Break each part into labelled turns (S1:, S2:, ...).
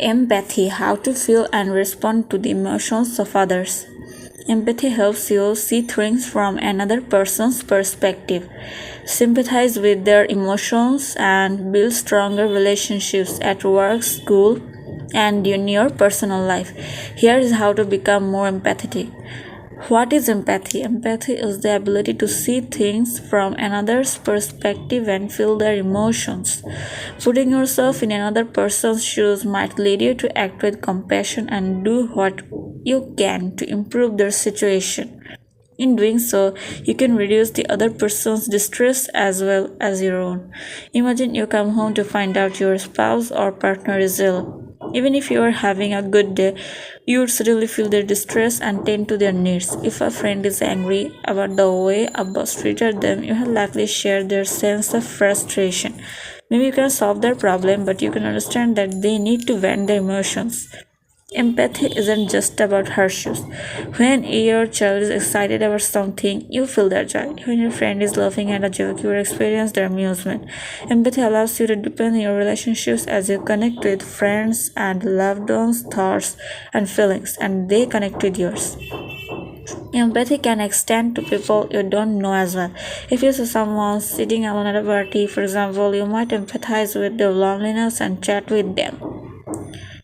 S1: Empathy: how to feel and respond to the emotions of others. Empathy helps you see things from another person's perspective, sympathize with their emotions, and build stronger relationships at work, school, and in your personal life. Here is how to become more empathetic. What is empathy? Empathy is the ability to see things from another's perspective and feel their emotions. Putting yourself in another person's shoes might lead you to act with compassion and do what you can to improve their situation. In doing so, you can reduce the other person's distress as well as your own. Imagine you come home to find out your spouse or partner is ill. Even if you are having a good day, you would suddenly feel their distress and tend to their needs. If a friend is angry about the way a boss treated them, you will likely share their sense of frustration. Maybe you can solve their problem, but you can understand that they need to vent their emotions. Empathy isn't just about harshness. When your child is excited about something, you feel their joy. When your friend is laughing at a joke, you experience their amusement. Empathy allows you to deepen your relationships as you connect with friends and loved ones' thoughts and feelings, and they connect with yours. Empathy can extend to people you don't know as well. If you see someone sitting alone at a party, for example, you might empathize with their loneliness and chat with them.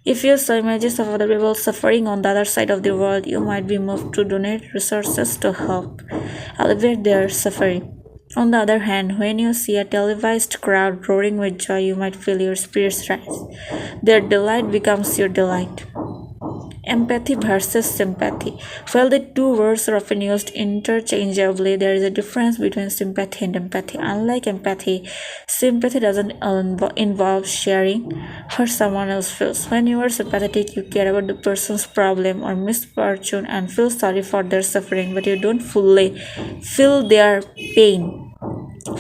S1: If you saw images of other people suffering on the other side of the world, you might be moved to donate resources to help alleviate their suffering. On the other hand, when you see a televised crowd roaring with joy, you might feel your spirits rise. Their delight becomes your delight. Empathy versus sympathy. While the two words are often used interchangeably, there is a difference between sympathy and empathy. Unlike empathy, sympathy doesn't involve sharing what someone else feels. When you are sympathetic, you care about the person's problem or misfortune and feel sorry for their suffering, but you don't fully feel their pain.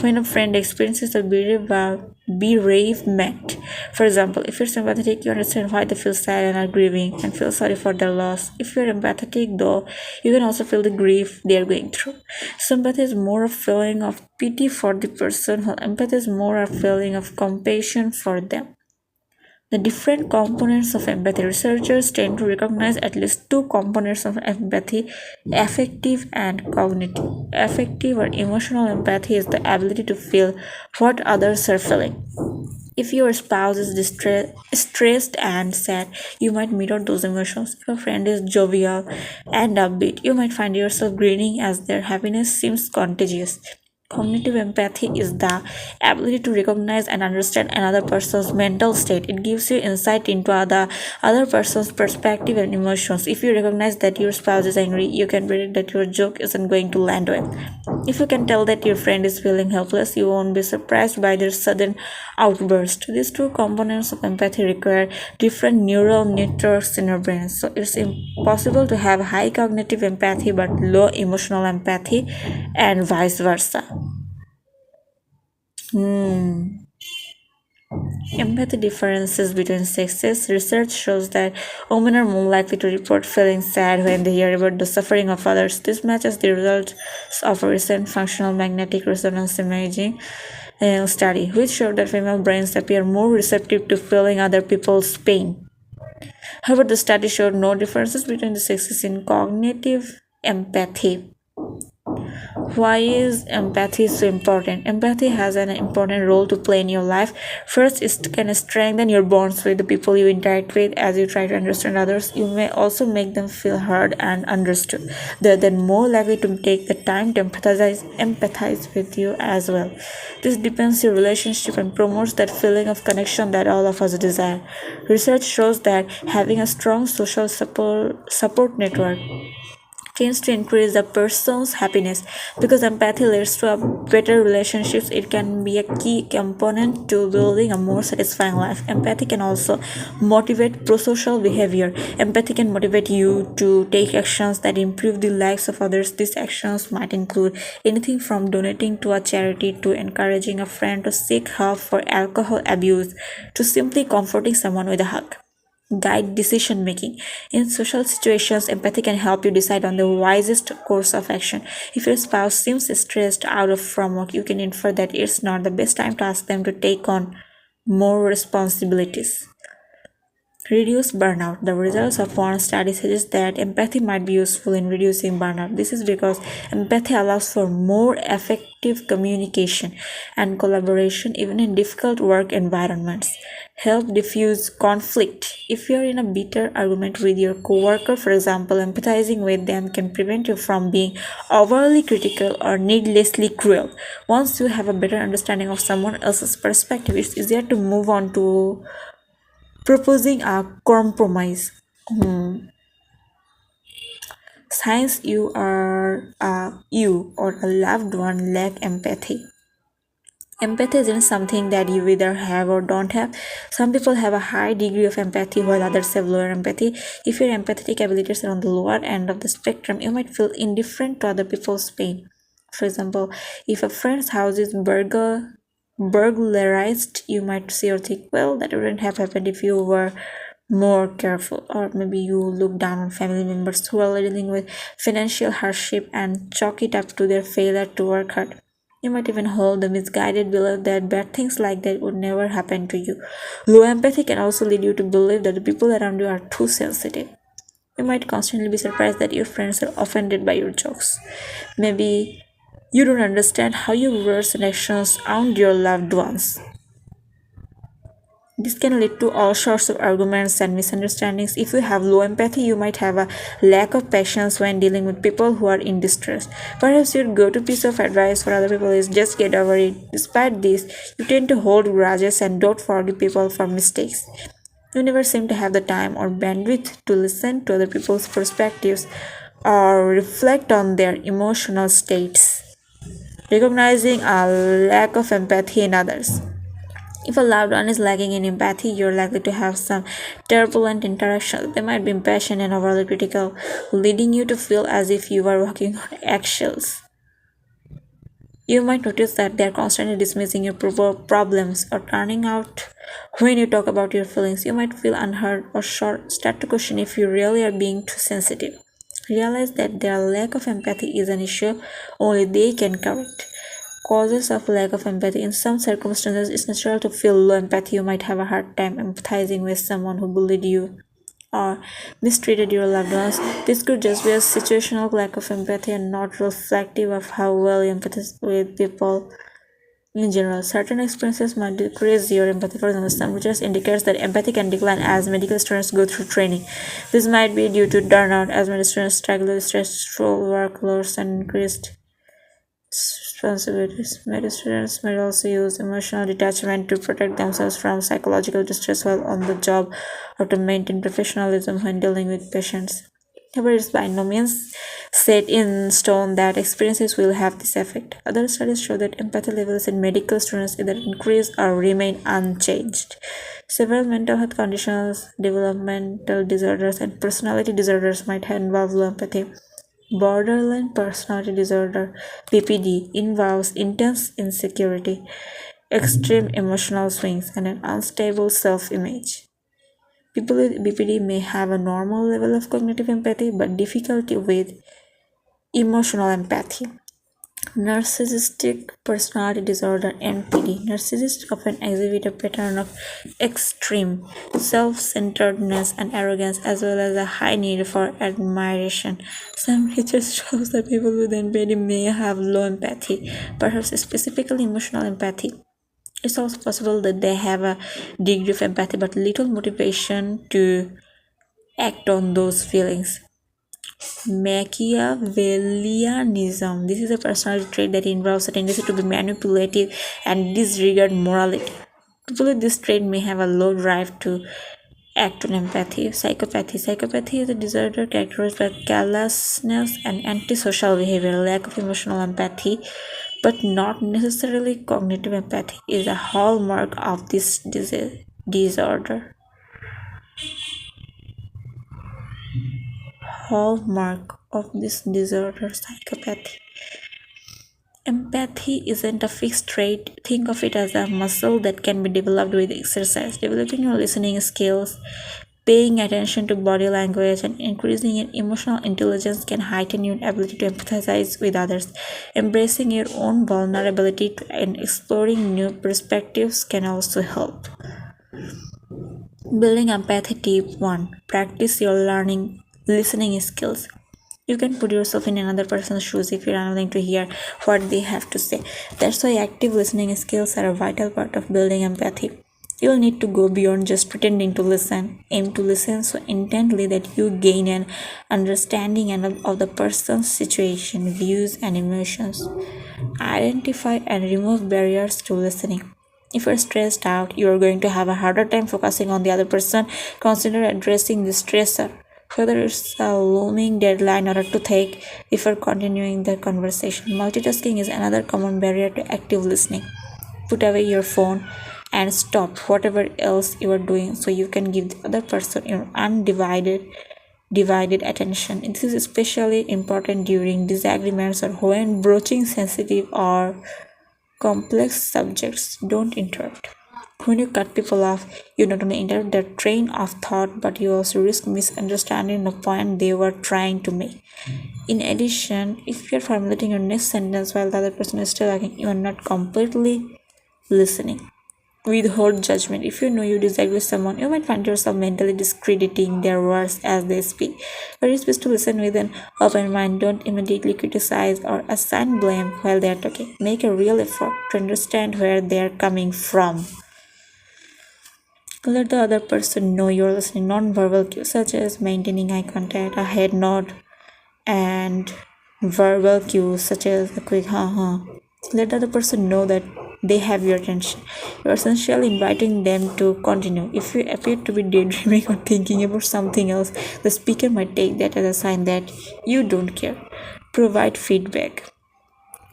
S1: When a friend experiences a bereavement, for example, if you're sympathetic, you understand why they feel sad and are grieving and feel sorry for their loss. If you're empathetic, though, you can also feel the grief they are going through. Sympathy is more a feeling of pity for the person, while empathy is more a feeling of compassion for them. The different components of empathy. Researchers tend to recognize at least two components of empathy: affective and cognitive. Affective or emotional empathy is the ability to feel what others are feeling. If your spouse is stressed and sad, you might mirror those emotions. If a friend is jovial and upbeat, you might find yourself grinning as their happiness seems contagious. Cognitive empathy is the ability to recognize and understand another person's mental state. It gives you insight into the other person's perspective and emotions. If you recognize that your spouse is angry, you can predict that your joke isn't going to land well. If you can tell that your friend is feeling helpless, you won't be surprised by their sudden outburst. These two components of empathy require different neural networks in your brain. So it's impossible to have high cognitive empathy but low emotional empathy, and vice versa. Empathy differences between sexes. Research shows that women are more likely to report feeling sad when they hear about the suffering of others. This matches the results of a recent functional magnetic resonance imaging study, which showed that female brains appear more receptive to feeling other people's pain. However, the study showed no differences between the sexes in cognitive empathy. Why is empathy so important? Empathy has an important role to play in your life. First, it can strengthen your bonds with the people you interact with. As you try to understand others, you may also make them feel heard and understood. They're then more likely to take the time to empathize with you as well. This deepens your relationship and promotes that feeling of connection that all of us desire. Research shows that having a strong social support network tends to increase a person's happiness. Because empathy leads to a better relationships, it can be a key component to building a more satisfying life. Empathy can also motivate prosocial behavior. Empathy can motivate you to take actions that improve the lives of others. These actions might include anything from donating to a charity to encouraging a friend to seek help for alcohol abuse to simply comforting someone with a hug. Guide decision making. In social situations, empathy can help you decide on the wisest course of action. If your spouse seems stressed out from work, you can infer that it's not the best time to ask them to take on more responsibilities. Reduce burnout. The results of one study suggest that empathy might be useful in reducing burnout. This is because empathy allows for more effective communication and collaboration even in difficult work environments. Help diffuse conflict. If you are in a bitter argument with your coworker, for example, empathizing with them can prevent you from being overly critical or needlessly cruel. Once you have a better understanding of someone else's perspective, it's easier to move on to proposing a compromise. Since you or a loved one lack empathy. Empathy isn't something that you either have or don't have. Some people have a high degree of empathy while others have lower empathy. If your empathetic abilities are on the lower end of the spectrum, you might feel indifferent to other people's pain. For example, if a friend's house is burglarized, you might see or think, well, that wouldn't have happened if you were more careful. Or maybe you look down on family members who are dealing with financial hardship and chalk it up to their failure to work hard. You might even hold the misguided belief that bad things like that would never happen to you. Low empathy can also lead you to believe that the people around you are too sensitive. You might constantly be surprised that your friends are offended by your jokes. Maybe you don't understand how your words and actions wound your loved ones. This can lead to all sorts of arguments and misunderstandings. If you have low empathy, you might have a lack of patience when dealing with people who are in distress. Perhaps your go-to piece of advice for other people is just get over it. Despite this, you tend to hold grudges and don't forgive people for mistakes. You never seem to have the time or bandwidth to listen to other people's perspectives or reflect on their emotional states. Recognizing a lack of empathy in others. If a loved one is lacking in empathy, you're likely to have some turbulent interactions. They might be impatient and overly critical, leading you to feel as if you are walking on eggshells. You might notice that they're constantly dismissing your problems or turning out when you talk about your feelings. You might feel unheard or start to question if you really are being too sensitive. Realize that their lack of empathy is an issue only they can correct. Causes of lack of empathy. In some circumstances, it's natural to feel low empathy. You might have a hard time empathizing with someone who bullied you or mistreated your loved ones. This could just be a situational lack of empathy and not reflective of how well you empathize with people in general. Certain experiences might decrease your empathy. For example, some research indicates that empathy can decline as medical students go through training. This might be due to burnout, as many students struggle with stressful workloads and increased responsibilities. Many students might also use emotional detachment to protect themselves from psychological distress while on the job or to maintain professionalism when dealing with patients. However, it's by no means set in stone that experiences will have this effect. Other studies show that empathy levels in medical students either increase or remain unchanged. Several mental health conditions, developmental disorders, and personality disorders might involve low empathy. Borderline personality disorder (BPD) involves intense insecurity, extreme emotional swings, and an unstable self-image. People with BPD may have a normal level of cognitive empathy but difficulty with emotional empathy. Narcissistic personality disorder (NPD). Narcissists often exhibit a pattern of extreme self-centeredness and arrogance, as well as a high need for admiration. Some research shows that people with NPD may have low empathy, perhaps specifically emotional empathy. It's also possible that they have a degree of empathy but little motivation to act on those feelings. Machiavellianism. This is a personality trait that involves a tendency to be manipulative and disregard morality. People with this trait may have a low drive to act on empathy. Psychopathy. Psychopathy is a disorder characterized by callousness and antisocial behavior. Lack of emotional empathy, but not necessarily cognitive empathy, is a hallmark of this disorder. Psychopathy. Empathy isn't a fixed trait. Think of it as a muscle that can be developed with exercise. Developing your listening skills, paying attention to body language, and increasing your emotional intelligence can heighten your ability to empathize with others. Embracing your own vulnerability and exploring new perspectives can also help. Building empathy tip 1. Practice your listening skills. You can put yourself in another person's shoes if you're unwilling to hear what they have to say. That's why active listening skills are a vital part of building empathy. You'll need to go beyond just pretending to listen. Aim to listen so intently that you gain an understanding of the person's situation, views, and emotions. Identify and remove barriers to listening. If you're stressed out, you are going to have a harder time focusing on the other person. Consider addressing the stressor, whether it's a looming deadline or a toothache, before continuing the conversation. Multitasking is another common barrier to active listening. Put away your phone and stop whatever else you are doing so you can give the other person your undivided attention. This is especially important during disagreements or when broaching sensitive or complex subjects. Don't interrupt. When you cut people off, you not only interrupt their train of thought, but you also risk misunderstanding the point they were trying to make. In addition, if you're formulating your next sentence while the other person is still talking, you are not completely listening. Withhold judgment. If you know you disagree with someone, you might find yourself mentally discrediting their words as they speak. But it's best to listen with an open mind. Don't immediately criticize or assign blame while they are talking. Make a real effort to understand where they are coming from. Let the other person know you're listening. Non-verbal cues such as maintaining eye contact, a head nod, and verbal cues such as a quick ha. Let the other person know that they have your attention. You're essentially inviting them to continue. If you appear to be daydreaming or thinking about something else, the speaker might take that as a sign that you don't care. Provide feedback.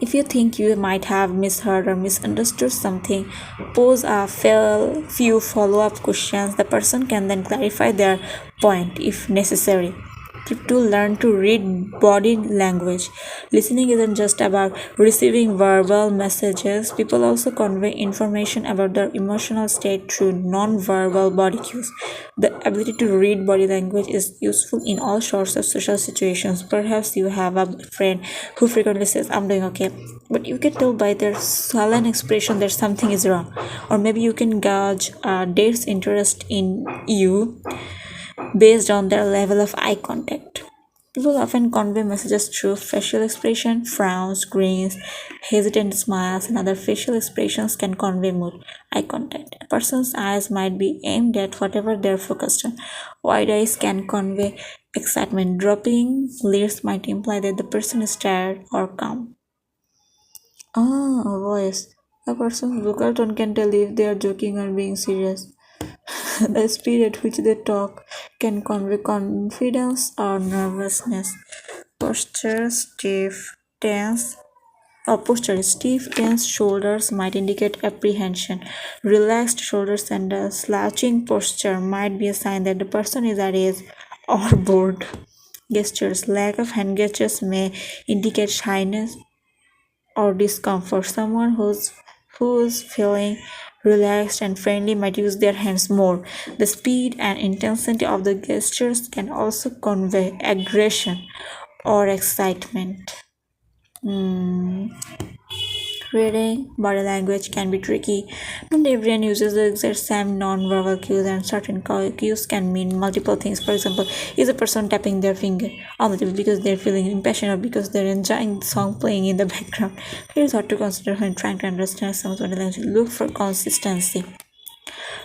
S1: If you think you might have misheard or misunderstood something, pose a few follow-up questions. The person can then clarify their point if necessary. To learn to read body language. Listening isn't just about receiving verbal messages. People also convey information about their emotional state through non-verbal body cues. The ability to read body language is useful in all sorts of social situations. Perhaps you have a friend who frequently says, "I'm doing okay," but you can tell by their sullen expression that something is wrong. Or maybe you can gauge their interest in you based on their level of eye contact. People often convey messages through facial expression. Frowns, grins, hesitant smiles, and other facial expressions can convey mood. Eye contact. A person's eyes might be aimed at whatever they're focused on. Wide eyes can convey excitement. Dropping lids might imply that the person is tired or calm. A voice. A person's vocal tone can tell if they are joking or being serious. The speed at which they talk can convey confidence or nervousness. Posture stiff, tense. Posture stiff, tense shoulders might indicate apprehension. Relaxed shoulders and a slouching posture might be a sign that the person is at ease or bored. Gestures. Lack of hand gestures may indicate shyness or discomfort. Someone who's feeling relaxed and friendly might use their hands more. The speed and intensity of the gestures can also convey aggression or excitement. Reading body language can be tricky. Not everyone uses the exact same non-verbal cues, and certain cues can mean multiple things. For example, is a person tapping their finger on the table because they're feeling impatient or because they're enjoying the song playing in the background? It is hard to consider when trying to understand someone's body language. Look for consistency.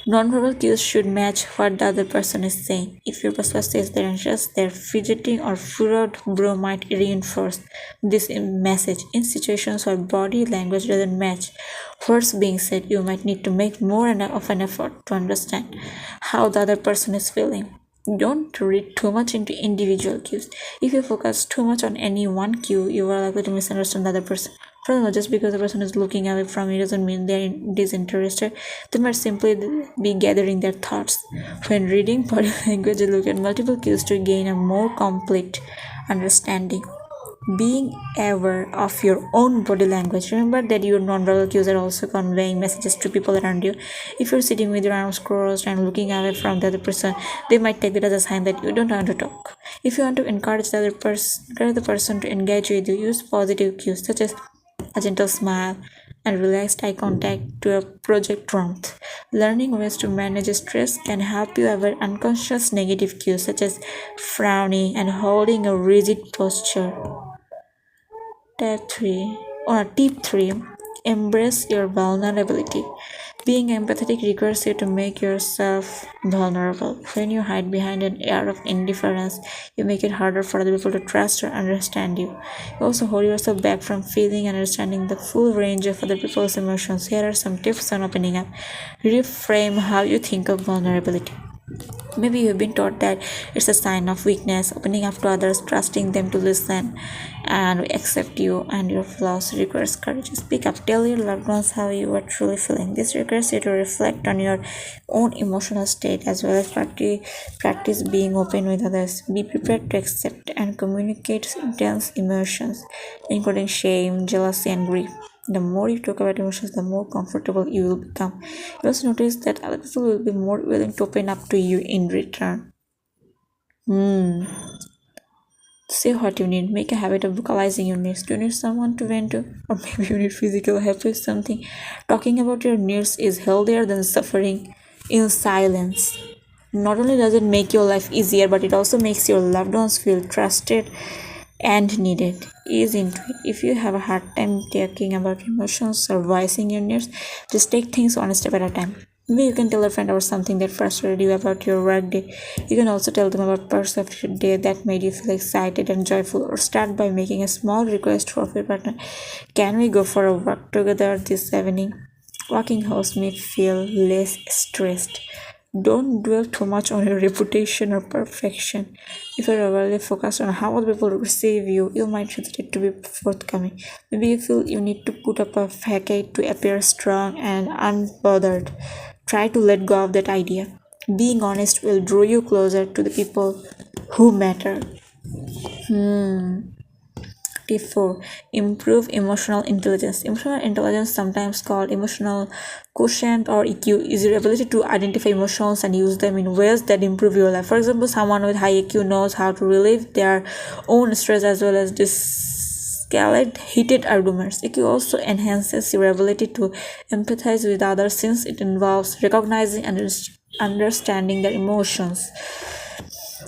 S1: Non-verbal cues should match what the other person is saying. If your person says they're anxious, they're fidgeting or furrowed brow might reinforce this message. In situations where body language doesn't match what's being said, you might need to make more of an effort to understand how the other person is feeling. Don't read too much into individual cues. If you focus too much on any one cue, you are likely to misunderstand the other person. Furthermore, just because the person is looking away from you doesn't mean they're disinterested. They might simply be gathering their thoughts. When reading body language, look at multiple cues to gain a more complete understanding. Being aware of your own body language. Remember that your non-verbal cues are also conveying messages to people around you. If you're sitting with your arms crossed and looking away from the other person, they might take that as a sign that you don't want to talk. If you want to encourage the person to engage with you, use positive cues such as a gentle smile, and relaxed eye contact to a project warmth. Learning ways to manage stress can help you avoid unconscious negative cues such as frowning and holding a rigid posture. Tip 3, embrace your vulnerability. Being empathetic requires you to make yourself vulnerable. When you hide behind an air of indifference, you make it harder for other people to trust or understand you. You also hold yourself back from feeling and understanding the full range of other people's emotions. Here are some tips on opening up. Reframe how you think of vulnerability. Maybe you've been taught that it's a sign of weakness. Opening up to others, trusting them to listen and accept you and your flaws requires courage. Speak up, tell your loved ones how you are truly feeling. This requires you to reflect on your own emotional state as well as practice being open with others. Be prepared to accept and communicate intense emotions, including shame, jealousy, and grief. The more you talk about emotions, the more comfortable you will become. You also notice that other people will be more willing to open up to you in return. Say what you need. Make a habit of vocalizing your needs. Do you need someone to vent to? Or maybe you need physical help with something. Talking about your needs is healthier than suffering in silence. Not only does it make your life easier, but it also makes your loved ones feel trusted and needed. Ease into it. If you have a hard time talking about emotions or voicing your needs, just take things one step at a time. Maybe you can tell a friend about something that frustrated you about your work day. You can also tell them about parts of your day that made you feel excited and joyful, or start by making a small request for your partner. Can we go for a walk together this evening? Walking helps me feel less stressed. Don't dwell too much on your reputation or perfection. If you're overly focused on how other people receive you, you might hesitate to be forthcoming. Maybe you feel you need to put up a facade to appear strong and unbothered. Try to let go of that idea. Being honest will draw you closer to the people who matter. Tip 4. Improve emotional intelligence. Emotional intelligence, sometimes called emotional quotient or EQ, is your ability to identify emotions and use them in ways that improve your life. For example, someone with high EQ knows how to relieve their own stress as well as de-escalate heated arguments. EQ also enhances your ability to empathize with others since it involves recognizing and understanding their emotions.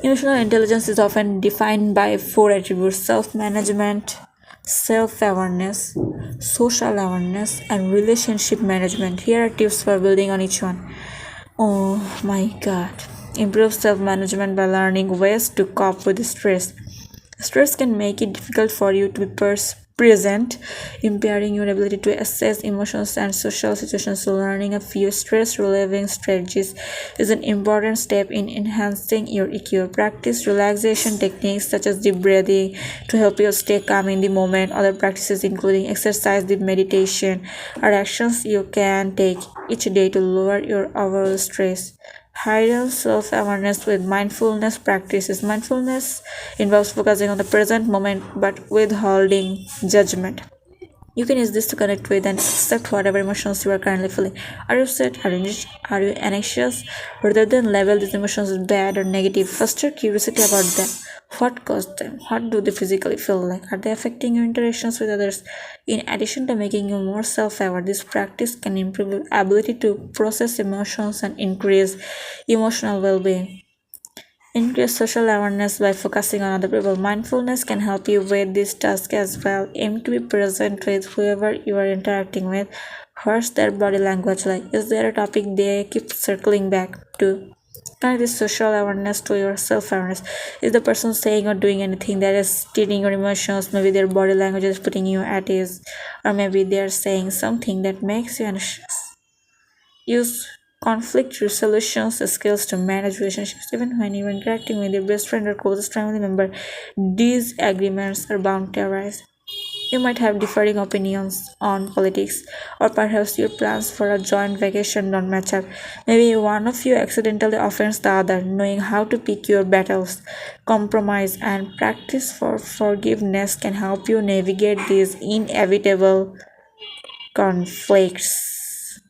S1: Emotional intelligence is often defined by 4 attributes: self-management, self-awareness, social awareness, and relationship management. Here are tips for building on each one. Oh my god. Improve self-management by learning ways to cope with stress. Stress can make it difficult for you to be present, impairing your ability to assess emotions and social situations. So learning a few stress relieving strategies is an important step in enhancing your EQ. Practice relaxation techniques such as deep breathing to help you stay calm in the moment. Other practices including exercise, deep meditation, are actions you can take each day to lower your overall stress. Heighten self-awareness with mindfulness practices. Mindfulness involves focusing on the present moment but withholding judgment. You can use this to connect with and accept whatever emotions you are currently feeling. Are you sad? Are you anxious? Rather than label these emotions as bad or negative, foster curiosity about them. What caused them? What do they physically feel like? Are they affecting your interactions with others? In addition to making you more self-aware, this practice can improve your ability to process emotions and increase emotional well-being. Increase social awareness by focusing on other people. Mindfulness can help you with this task as well. Aim to be present with whoever you are interacting with. What's their body language like? Is there a topic they keep circling back to? Connect this social awareness to your self-awareness. Is the person saying or doing anything that is stealing your emotions? Maybe their body language is putting you at ease, or maybe they are saying something that makes you anxious. Use conflict resolution skills to manage relationships. Even when you're interacting with your best friend or closest family member, disagreements are bound to arise. You might have differing opinions on politics, or perhaps your plans for a joint vacation don't match up. Maybe one of you accidentally offends the other. Knowing how to pick your battles, compromise, and practice for forgiveness can help you navigate these inevitable conflicts.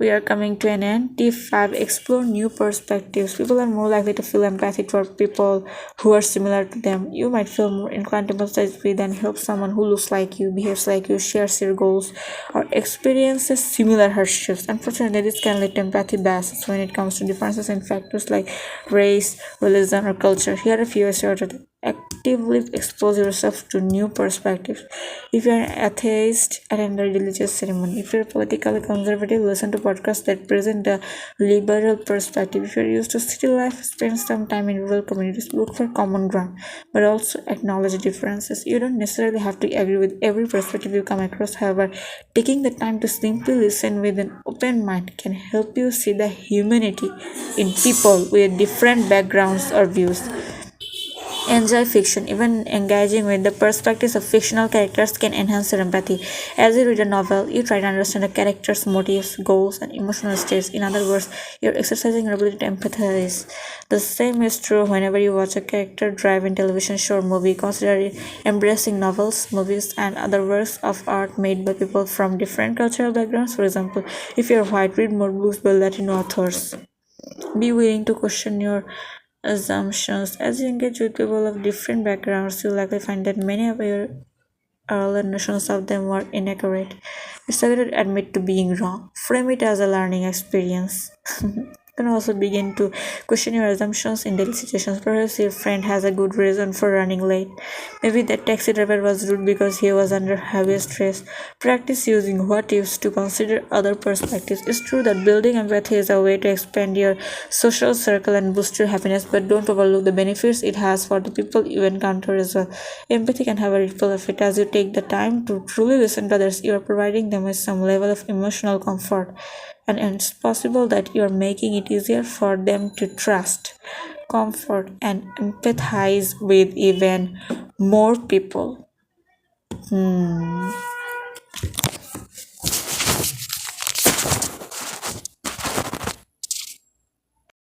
S1: We are coming to an end. Tip 5. Explore new perspectives. People are more likely to feel empathy toward people who are similar to them. You might feel more inclined to empathize with and help someone who looks like you, behaves like you, shares your goals, or experiences similar hardships. Unfortunately, this can lead to empathy biases when it comes to differences in factors like race, religion, or culture. Here are a few ways to actively expose yourself to new perspectives. If you're an atheist, attend a religious ceremony. If you're politically conservative, listen to podcasts that present a liberal perspective. If you're used to city life, spend some time in rural communities. Look for common ground, but also acknowledge differences. You don't necessarily have to agree with every perspective you come across. However, taking the time to simply listen with an open mind can help you see the humanity in people with different backgrounds or views. Enjoy fiction. Even engaging with the perspectives of fictional characters can enhance your empathy. As you read a novel, you try to understand the characters' motives, goals, and emotional states. In other words, you're exercising your ability to empathize. The same is true whenever you watch a character-driven television show or movie. Consider embracing novels, movies, and other works of art made by people from different cultural backgrounds. For example, if you're white, read more books by Latino authors. Be willing to question your assumptions. As you engage with people of different backgrounds, you'll likely find that many of your earlier notions of them were inaccurate. It's okay to admit to being wrong. Frame it as a learning experience. You can also begin to question your assumptions in daily situations. Perhaps your friend has a good reason for running late. Maybe that taxi driver was rude because he was under heavy stress. Practice using what ifs to consider other perspectives. It's true that building empathy is a way to expand your social circle and boost your happiness, but don't overlook the benefits it has for the people you encounter as well. Empathy can have a ripple effect. As you take the time to truly listen to others, you are providing them with some level of emotional comfort, and it's possible that you are making it easier for them to trust, comfort, and empathize with even more people.